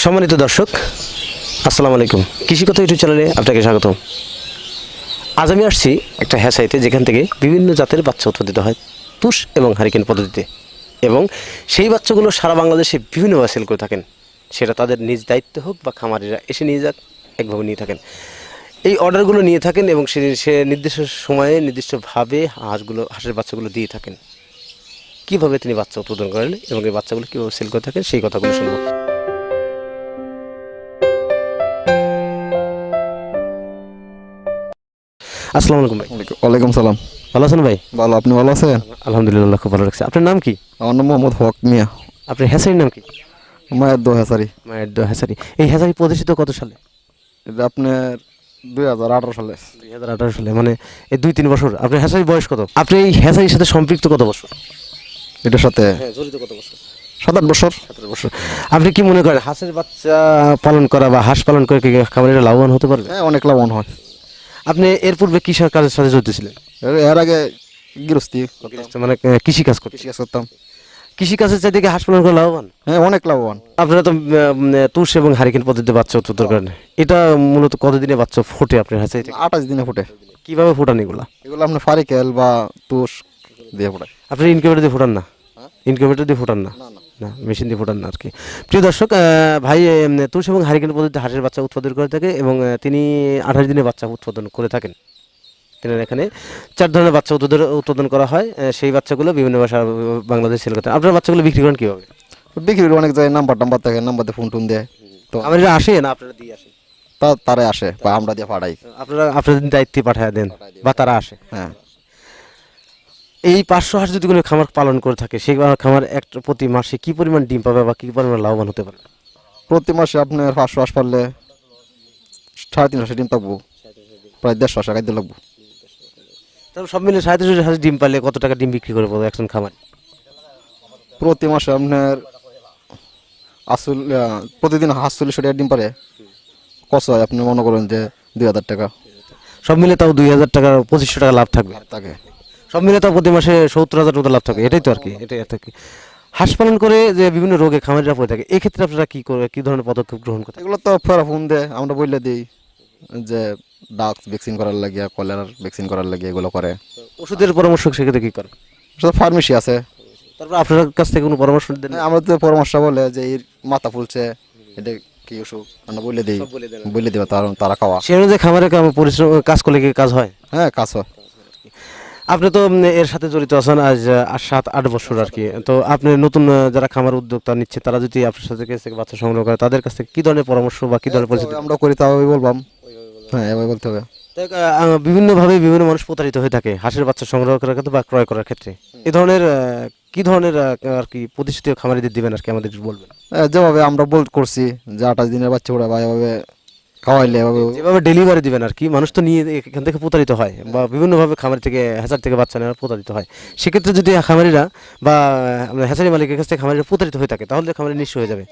সম্মানিত দর্শক, আসসালামু আলাইকুম। কৃষিকথা ইউটিউব চ্যানেলে আপনাকে স্বাগত। আজ আমি আসছি একটা হ্যাচারিতে, যেখান থেকে বিভিন্ন জাতের বাচ্চা উৎপাদিত হয় তুষ এবং হারিকেন পদ্ধতিতে, এবং সেই বাচ্চাগুলো সারা বাংলাদেশে বিভিন্নভাবে সেল করে থাকেন। সেটা তাদের নিজ দায়িত্ব হোক বা খামারিরা এসে নিয়ে যাক, একভাবে নিয়ে থাকেন। এই অর্ডারগুলো নিয়ে থাকেন এবং সে নির্দিষ্ট সময়ে নির্দিষ্টভাবে হাঁসের বাচ্চাগুলো দিয়ে থাকেন। কীভাবে তিনি বাচ্চা উৎপাদন করেন এবং এই বাচ্চাগুলো কীভাবে সেল করে থাকেন, সেই কথাগুলো শুনবো। আসসালামু আলাইকুম ভাই। ওয়ালাইকুম সালাম। ভালো আছেন ভাই? ভালো, আপনি ভালো আছেন? আলহামদুলিল্লাহ, খুব ভালো লাগছে। আপনার নাম কি? আমার নাম মোহাম্মদ হক মিয়া। আপনার হ্যাচারির নাম কি? মায়ের দো হ্যাচারি। মায়ের দো হ্যাচারি। এই হ্যাচারি প্রতিষ্ঠিত কত সালে? এটা আপনার 2018 সালে। 2018 সালে, মানে এই 2-3 বছর। আপনার হ্যাচারির বয়স কত? আপনি এই হ্যাচারির সাথে সম্পৃক্ত কত বছর? এটার সাথে জড়িত কত বছর? 7-8 বছর। 17 বছর। আপনি কি মনে করেন হাঁসের বাচ্চা পালন করা বা হাঁস পালন করে কি খামারিরা লাভবান হতে পারবে? হ্যাঁ, অনেক লাভবান হয়। আপনি এর পূর্বে কি কাজের সাথে জড়িত ছিলেন? এর আগে গৃহস্থী মানে কৃষি কাজ করতেন? কৃষি কাজ করতাম। কৃষি কাজের চাইতে কি হাঁস পালন করে লাভবান? হ্যাঁ, অনেক লাভবান। আপনারা তো তুষ এবং হারিকেন পদ্ধতিতে বাচ্চা উৎপাদন করেন। এটা মূলত কতদিনে বাচ্চা ফোটে আপনার হাতে? 28 দিনে ফুটে। কিভাবে ফোটান এগুলা? এগুলো আপনার ফারিকেল বা তুষ দিয়ে ফুটায়। আপনি ইনকিউবেটর দিয়ে ফোটান না? ইনকিউবেটর দিয়ে ফোটান না? না, মেশিন দিয়ে ফোটান না আর কি। প্রিয় দর্শক, ভাই তুষ এবং হারিকেন পদ্ধতিতে হাঁসের বাচ্চা উৎপাদন করে থাকে এবং তিনি 28 দিনে বাচ্চা উৎপাদন করে থাকেন। তিনার এখানে 4 ধরনের বাচ্চা উৎপাদন করা হয়। সেই বাচ্চাগুলো বিভিন্ন বাংলাদেশ সেল করতে। আপনার বাচ্চাগুলো বিক্রি করেন কীভাবে? বিক্রি অনেক জায়গায় নাম্বার থাকে, নাম্বার দিয়ে ফোন দেয়। তো আমার আসে না, আপনারা দিয়ে আসেন? তারাই আসে বা আমরা দিয়ে পাঠাই। আপনারা আপনাদের দায়িত্বে পাঠায় দেন বা তারা আসে? হ্যাঁ। এই 500 হাঁস যদি কোনো খামার পালন করে থাকে, সেই খামার একটা প্রতি মাসে কি পরিমাণ ডিম পাবে বা কি পরিমাণ লাভবান হতে পারে? প্রতি মাসে আপনার 500 হাঁস পারলে 350 ডিম পাবো, প্রায় 150 টাকা দিয়ে লাগবো। তাহলে সব মিলে 37 হাঁস ডিম পারলে কত টাকা ডিম বিক্রি করে পাবো একজন খামার? প্রতি মাসে আপনার প্রতিদিন 48 টাকা ডিম পারে। কত হয় আপনি মনে করেন যে 2000 টাকা। সব মিলে তাও 2000 টাকা, 2500 টাকা লাভ থাকবে। থাকে সব মিলে তাও প্রতি মাসে 70,000 মতো লাভ থাকে। এটাই তো আর কি, এটাই আর কি। হাঁস পালন করে যে বিভিন্ন রোগে খামারিরা পড়ে থাকে, এক্ষেত্রে আপনারা কি ধরনের পদক্ষেপ গ্রহণ করতে? এগুলো তো ফোন দেয়, আমরা বললে দিই যে ডাক্স ভ্যাকসিন করার লাগিয়া, কলেরার ভ্যাকসিন করার লাগিয়ে এগুলো করে। ওষুধের পরামর্শ সেক্ষেত্রে কি করে? ফার্মেসি আছে। তারপর আপনার কাছ থেকে কোনো পরামর্শ দেন? আমরা তো পরামর্শ বলে যে এই মাথা ফুলছে, এটা কি ওষুধ, আমরা বলে দিই, বলে দিবা তারা খাওয়া। সে অনুযায়ী খামারে পরিশ্রম কাজ করলে কি কাজ হয়? হ্যাঁ, কাজ হয়। আপনি তো এর সাথে জড়িত আছেন আজ 7-8 বছর আর কি। তো আপনি নতুন যারা খামার উদ্যোক্তা নিচ্ছে, তারা যদি আপনার সাথে কাছ থেকে বাচ্চা সংগ্রহ করে, তাদের কাছ থেকে কি ধরনের পরামর্শ বা কি ধরনের পরিস্থিতি আমরা করি তাও বলবাম? হ্যাঁ, এভাবে বলতে হবে। বিভিন্নভাবে বিভিন্ন মানুষ প্রতারিত হয়ে থাকে হাঁসের বাচ্চা সংগ্রহ করার ক্ষেত্রে বা ক্রয় করার ক্ষেত্রে। এই ধরনের কি ধরনের আর কি প্রতিষ্ঠিত খামারিদের দিবেন আর কি, আমাদের একটু বলবেন? যেভাবে আমরা করছি যে 28 দিনের বাচ্চা ওরা বা এভাবে খাওয়াইলে, যেভাবে ডেলিভারি দিবেন আর কি, মানুষ তো নিয়ে এখান থেকে প্রতারিত হয় বা বিভিন্নভাবে খামারি থেকে হ্যাচার থেকে বাচ্চা নেওয়া প্রতারিত হয়। সেক্ষেত্রে যদি খামারিরা বা হ্যাচারি মালিকের কাছ থেকে খামারিরা প্রতারিত হয়ে থাকে, তাহলে খামারি নিঃস্ব হয়ে যাবে।